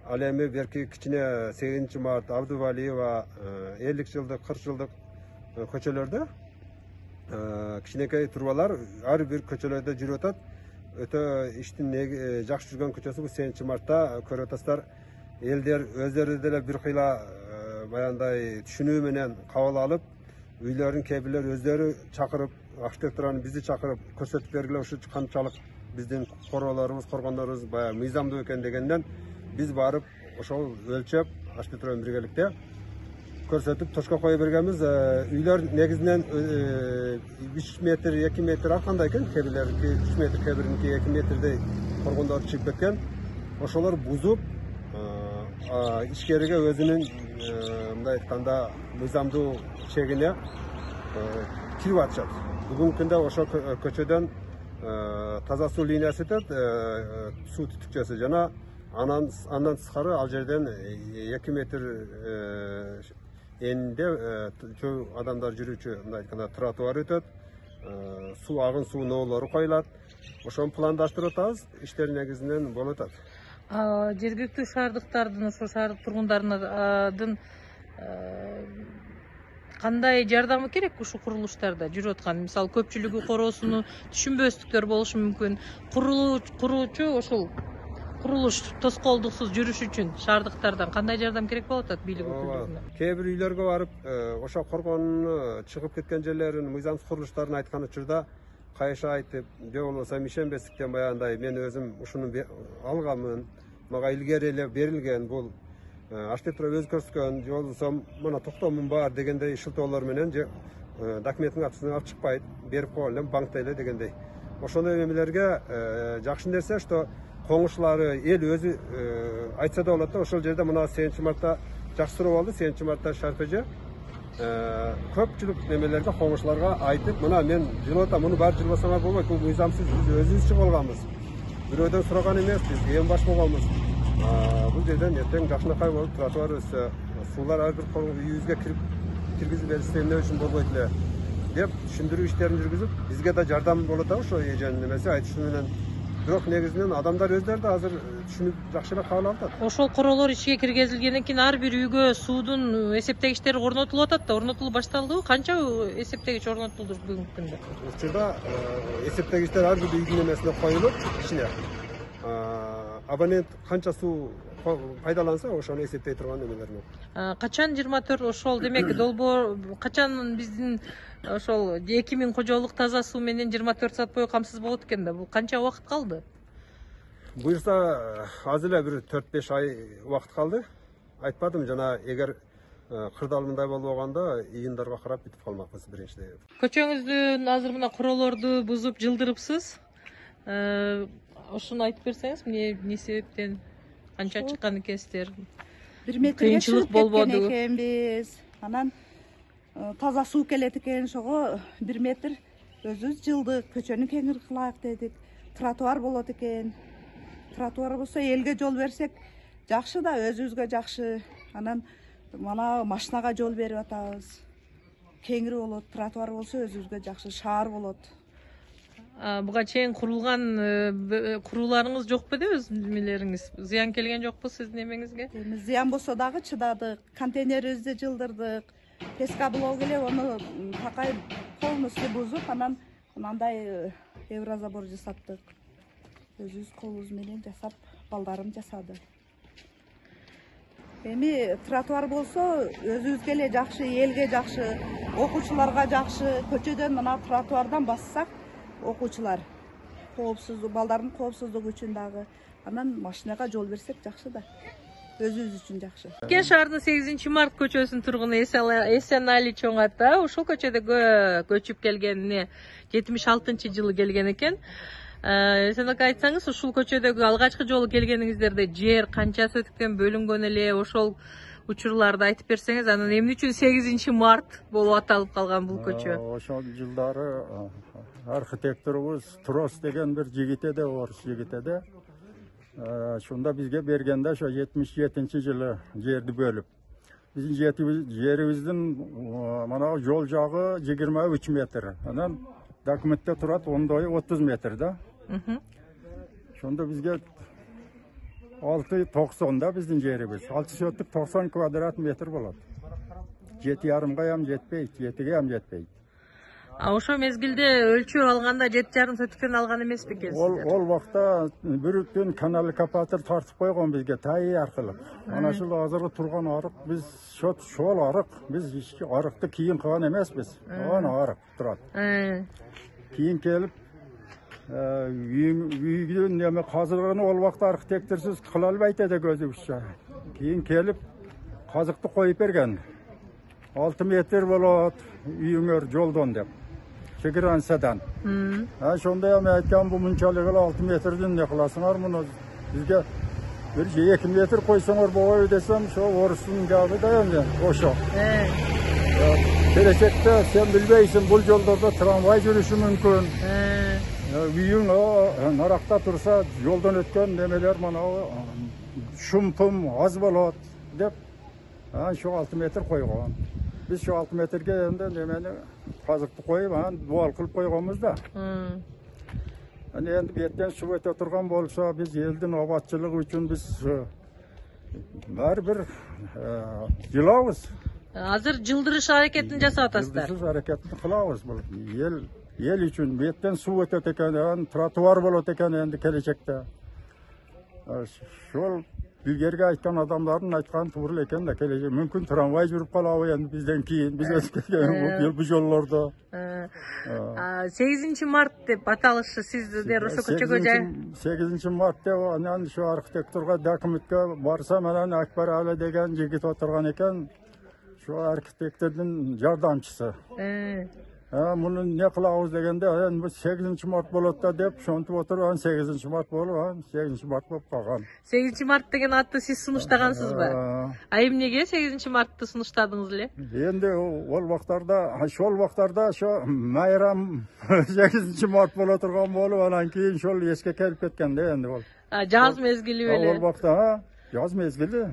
Al эми берки кичине 8 Mart Абдувалиева 50 жылдык 40 жылдык көчөлөрдө кичинекей турбалар ар бир көчөлөрдө жүрүп атат. Өтө иштин жакшы жүргөн көчөсү бул 8 Mart'та көрүп атасыздар. Элдер өздөрү деле бир кыйла баяндай түшүнүү менен кабыл алып, үйлөрүн кээ бирлер өздөрү чакырып, архитектораны бизди чакырып көрсөтүп бергиле ушу канчалык биздин короолорубуз, коргондорубуз баягы мыйзамдуу экен дегенден биз барып ошол өлчөп архитектура биргеликте көрсөтүп тошко кое бергенбиз. Үйлөр негизинен 3 метр, 2 метр ар кандай экен, кээ бирлеринки 3 метр, кээ бириники 2 метрдей коргондор чыгып кеткен. Ошолор бузуп ишкериге өзүнүн мындай айтканда мыйзамдуу чегине кирип атышат. Бүгүнкү күндө ошол көчөдөн таза суу линиясы өтөт, суу түтүкчөсү жана андан тышкары ал жерден 2 метр энинде чөй адамдар жүрүүчү мындай айтканда тротуар өтөт, суу агын суу ноолору коюлат. Ошону пландаштырып атабыз, иштер негизинен болуп атат. Жергиликтүү шаардыктардын, ошо шаардык тургундарынын кандай жардамы керек ушул курулуштарда жүрүп аткан? Мисалы көпчүлүгү короосуну түшүнбөстүктөр болушу мүмкүн. Куруучу ошол курулуш тоскоолдуксуз жүрүш үчүн шаардыктардан кандай жардам керек болуп атат бийлик өкүлдөрүнө? Кээ бир үйлөргө барып, ошо коргонун чыгып кеткен жерлерин, мыйзамсыз курулуштарын айткан учурда кайша айтып, же болбосо ишенбестиктен баягындай мен өзүм ушуну алганмын, мага илгери эле берилген, бул архитектура өзү көрсөткөн, же болбосо мына токтомум бар дегендей шылтоолор менен же документтин артынан алып чыкпайт, берип койгон элем банкта эле дегендей. Ошондой эмелерге жакшы нерсе, что коңушлары эл өзү айтса да болот да, ошол жерде мына 8 Mart'та жакшы суроо болду. 8 Mart'та шарпеже көпчүлүк немелерге коңушларга айтып, мына мен жылып атам, муну баары жылбасаңар болбойт, бул мыйзамсыз, биз өзүбүз чыгып алганбыз. Бирөөдөн сураган эмеспиз, эң баш болгонбуз. Бул жерден эртең жакшынакай болуп тротуар өссө, суулар ар бир үйүбүзгө киргизип берилсе эмне үчүн болбойт эле деп түшүндүрүү иштерин жүргүзүп, бизге да жардам болуп атат ошо эженин немеси айтышы менен. Бирок негизинен адамдар өздөрү да азыр түшүнүп жакшыраак кабыл алып атат. Ошол короолор ишке киргизилгенден кийин ар бир үйгө суудун эсептегичтери орнотулуп атат да, орнотулуп башталдыбы? Канча эсептегич орнотулду бүгүнкү күндө? Учурда эсептегичтер ар бир үйдүн эмесине коюлуп, ичине абонент канча суу пайдаланса, ошону эсептей турган эмелер бар. Качан 24 ошол демек долбоор качан биздин ошол 2000 кожолук таза суу менен 24 саат бою камсыз болот экен да? Бул канча убакыт калды? Буюрса аз эле бир 4-5 ай убакыт калды. Айтпадым жана, эгер кырдаалымындай болбогондо июндарга карап бүтүп калмакпыз биринчиден. Көчөңүздүн азыр мына короолорду бузуп жылдырыпсыз. Ошону айтып берсеңиз, эмне себептен канча чыккан экенсиздер? 1 метрге чыгып кеткен экенбиз. Анан таза суу келет экен, ошого 1 метр өзүбүз жылдык, көчөнү кеңир кылайык дедик. Тротуар болот экен. Тротуар болсо элге жол берсек жакшы да, өзүбүзгө жакшы. Анан мана машинага жол берип атабыз. Кеңири болот, тротуар болсо өзүбүзгө жакшы, шаар болот. Буга чейин курулган курууларыңыз жокпу деп эмелериңиз? Зыян келген жокпу сиздин эмеңизге? Зыян болсо дагы чыдадык, контейнерибизди жылдырдык. Пескоблок эле ону такай полностью бузуп, анан мындай еврозабор жасаттык. Өзүбүз колубуз менен жасап, балдарым жасады. Эми тротуар болсо өзүбүзгө эле жакшы, элге жакшы, окуучуларга жакшы. Көчөдөн мына тротуардан бассак, окуучулар коопсуздук, балдардын коопсуздугу үчүн дагы, анан машинага жол берсек жакшы да. Өзүбүз үчүн жакшы. Кен шаарынын 8 Март көчөсүнүн тургуну Эсенали Чоң ата ушул көчөдө көчүп келгенине 76-жылы келген экен. Эсен ака, айтсаңыз, ушул көчөдөгү алгачкы жолу келгениңиздерде жер канча сөтүктөн бөлүнгөн эле, ошол учурларды айтып берсеңиз, анан эмне үчүн 8 Март болуп аталып калган бул көчө? Ошол жылдары архитекторубуз Трос деген бир жигит эде, орус жигит эде. Шунда бизге бергенде ошо 77-жылы жерди бөлүп. Биздин жерибиздин мына жол жагы 23 метр. Анан документте турат ондой 30 метр да. Шонда бизге 6.90'da bizden yerimiz. 6 sotuk 90 kvadrat metr болады. 7,5 ham жетпейт, 7'ge ham жетпейт. Ошо мезгилде өлчөп алганда 7,5 сотуктан алган эмес бекен сиздер? Ол вакытта бүрүттөн канализатор тартып койгон бизге тай аркылуу. Ana şu азыркы турган арык биз шол арык, биз арыкты кийин кылган эмеспиз. Ana арык турат. Кийин келип үйдөн неме казырганы ол вакытта архитекторсуз кыла албайт эди көзүбүзчө. Кийин келип казыкты коюп берген. 6 метр болот үйүңөр жолдон деп. Çekiransa'dan. Ha şonda ya meyken bu münçalığı 6 metreden ne kılasınlar bunu bizge bir 2 metre koysanlar boğayı desem şu orusun gavı da yani oşo. Gelecekte sen bilbeysin bu yollarda tramvay yürüyüşü mümkün. Büyüğün o narakta tursa yoldan ötken demeler bana o şumpum az bolot dep şu 6 metre koygan. Biz şu 6 metrege yanında demeni kazıkты koyup dual kılıp koyganımız da. Hani endi betten su öte oturgan bolsa biz eldin abatçılığı üçün biz her bir yılabız. Азыр жылдырыш аракетин жасап атасыздар. Жылдырыш аракетин кылабыз бул. Ел üçün betten su öte eken, trotuar bolot eken endi gelecekte. Şol Bilgerge aytkan adamların aytkan tuğrul eken de gelecek. Mümkün tramvay жүрүп kalabı yani bizden keyin. Biz bu yollarda. 8 Mart dep atalышы sizler ошо көчөгө жай. 8 Mart'ta anan şu arxitektorga dokumentke barsam anan Akbar Ali degen jigit oturgan eken. Şu arxitektorдун жардамчысы. Bunun ne kılavuz degende bu 8 Mart bolotda dep şontup oturup 8 Mart bolup 8 Mart bolup kalgan. 8 Mart деген атты siz сунуштагансызбы? Эмнеге 8 Mart'ты сунуштадыңыз эле? Endi ol vaqtlarda, şol vaqtlarda şu bayram 8 Mart bola turgan bolup anan keyin şol eske kelip ketkende endi ol. Jaz mezgili Ol беле. vaqtda yaz mezgili.